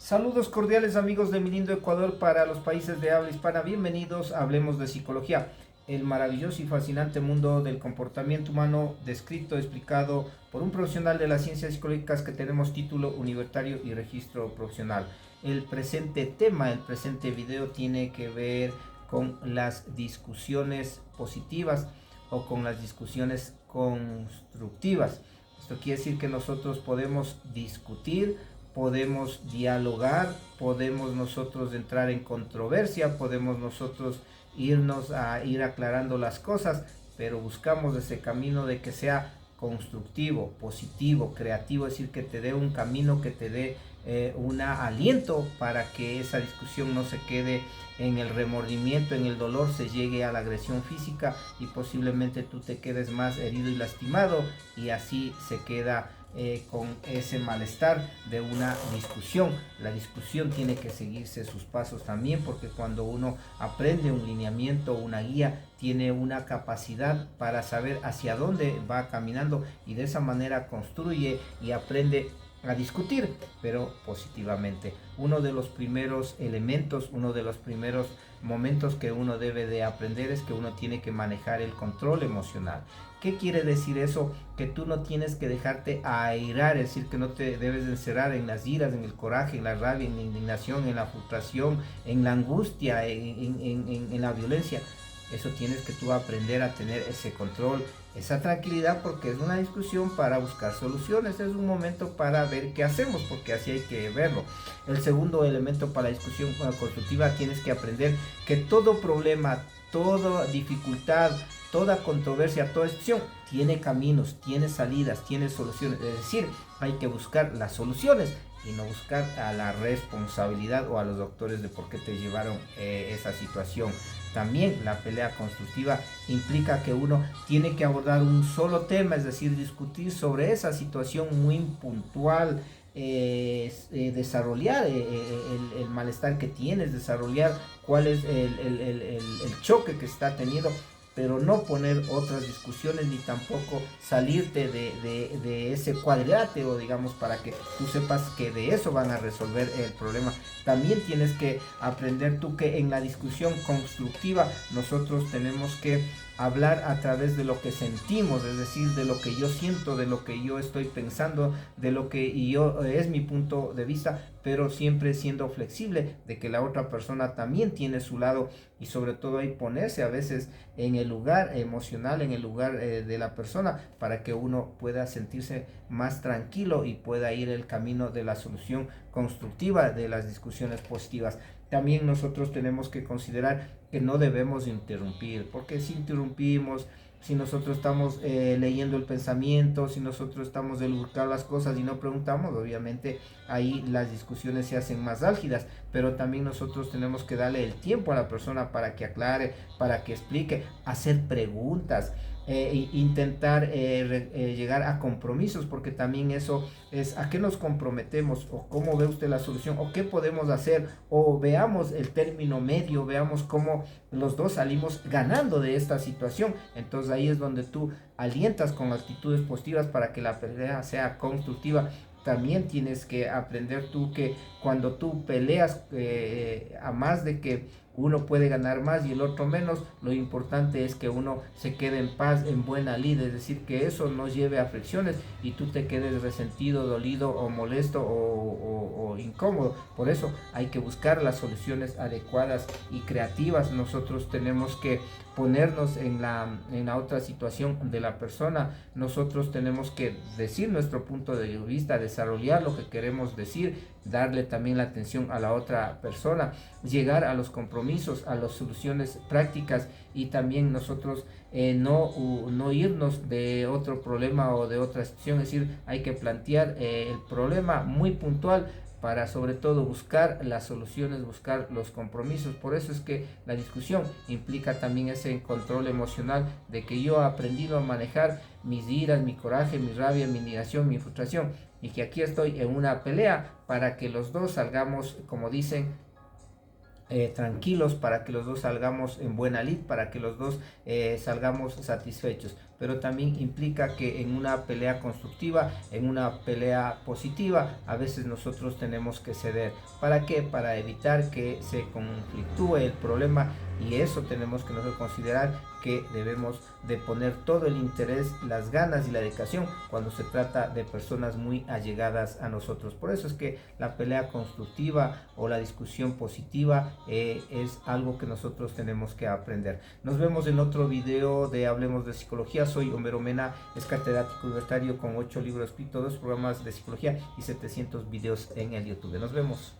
Saludos cordiales amigos de mi lindo Ecuador para los países de habla hispana. Bienvenidos a Hablemos de Psicología, el maravilloso y fascinante mundo del comportamiento humano descrito, explicado por un profesional de las ciencias psicológicas que tenemos título universitario y registro profesional. El presente tema, el presente video tiene que ver con las discusiones positivas o con las discusiones constructivas. Esto quiere decir que nosotros podemos discutir, podemos dialogar, podemos nosotros entrar en controversia, podemos nosotros irnos a ir aclarando las cosas, pero buscamos ese camino de que sea constructivo, positivo, creativo, es decir, que te dé un camino, que te dé un aliento para que esa discusión no se quede en el remordimiento, en el dolor, se llegue a la agresión física y posiblemente tú te quedes más herido y lastimado y así se queda con ese malestar de una discusión. La discusión tiene que seguirse sus pasos también, porque cuando uno aprende un lineamiento, una guía, tiene una capacidad para saber hacia dónde va caminando y de esa manera construye y aprende a discutir, pero positivamente. Uno de los primeros elementos, uno de los primeros momentos que uno debe de aprender es que uno tiene que manejar el control emocional. ¿Qué quiere decir eso? Que tú no tienes que dejarte airar, es decir, que no te debes encerrar en las iras, en el coraje, en la rabia, en la indignación, en la frustración, en la angustia, en la violencia. Eso tienes que tú aprender a tener ese control, esa tranquilidad, porque es una discusión para buscar soluciones, es un momento para ver qué hacemos, porque así hay que verlo. El segundo elemento para la discusión constructiva, tienes que aprender que todo problema, toda dificultad, toda controversia, toda discusión tiene caminos, tiene salidas, tiene soluciones. Es decir, hay que buscar las soluciones y no buscar a la responsabilidad o a los doctores de por qué te llevaron esa situación. También la pelea constructiva implica que uno tiene que abordar un solo tema, es decir, discutir sobre esa situación muy puntual, desarrollar el malestar que tienes, desarrollar cuál es el choque que está teniendo, pero no poner otras discusiones ni tampoco salirte de ese cuadrilátero, digamos, para que tú sepas que de eso van a resolver el problema. También tienes que aprender tú que en la discusión constructiva nosotros tenemos que hablar a través de lo que sentimos, es decir, de lo que yo siento, de lo que yo estoy pensando, de lo que yo es mi punto de vista, pero siempre siendo flexible, de que la otra persona también tiene su lado y sobre todo ahí ponerse a veces en el lugar emocional, en el lugar de la persona, para que uno pueda sentirse más tranquilo y pueda ir el camino de la solución constructiva, de las discusiones positivas. También nosotros tenemos que considerar que no debemos interrumpir, porque si interrumpimos, si nosotros estamos leyendo el pensamiento, si nosotros estamos elucubrando las cosas y no preguntamos, obviamente ahí las discusiones se hacen más álgidas, pero también nosotros tenemos que darle el tiempo a la persona para que aclare, para que explique, hacer preguntas. Intentar llegar a compromisos, porque también eso es a qué nos comprometemos o cómo ve usted la solución o qué podemos hacer, o veamos el término medio, veamos cómo los dos salimos ganando de esta situación. Entonces ahí es donde tú alientas con actitudes positivas para que la pelea sea constructiva. También tienes que aprender tú que cuando tú peleas a más de que uno puede ganar más y el otro menos, lo importante es que uno se quede en paz, en buena lid, es decir, que eso no lleve a fricciones y tú te quedes resentido, dolido o molesto o incómodo. Por eso hay que buscar las soluciones adecuadas y creativas. Nosotros tenemos que ponernos en la otra situación de la persona. Nosotros tenemos que decir nuestro punto de vista, desarrollar lo que queremos decir, darle también la atención a la otra persona, llegar a los compromisos, a las soluciones prácticas y también nosotros no irnos de otro problema o de otra situación. Es decir, hay que plantear el problema muy puntual para sobre todo buscar las soluciones, buscar los compromisos. Por eso es que la discusión implica también ese control emocional de que yo he aprendido a manejar mis iras, mi coraje, mi rabia, mi indignación, mi frustración, y que aquí estoy en una pelea para que los dos salgamos, como dicen, tranquilos, para que los dos salgamos en buena lid, para que los dos salgamos satisfechos. pero también implica que en una pelea constructiva, en una pelea positiva, a veces nosotros tenemos que ceder. ¿Para qué? Para evitar que se conflictúe el problema, y eso tenemos que nosotros considerar que debemos de poner todo el interés, las ganas y la dedicación cuando se trata de personas muy allegadas a nosotros. Por eso es que la pelea constructiva o la discusión positiva es algo que nosotros tenemos que aprender. Nos vemos en otro video de Hablemos de Psicología. Soy Homero Mena, es catedrático universitario con 8 libros escritos, 2 programas de psicología y 700 videos en el YouTube. Nos vemos.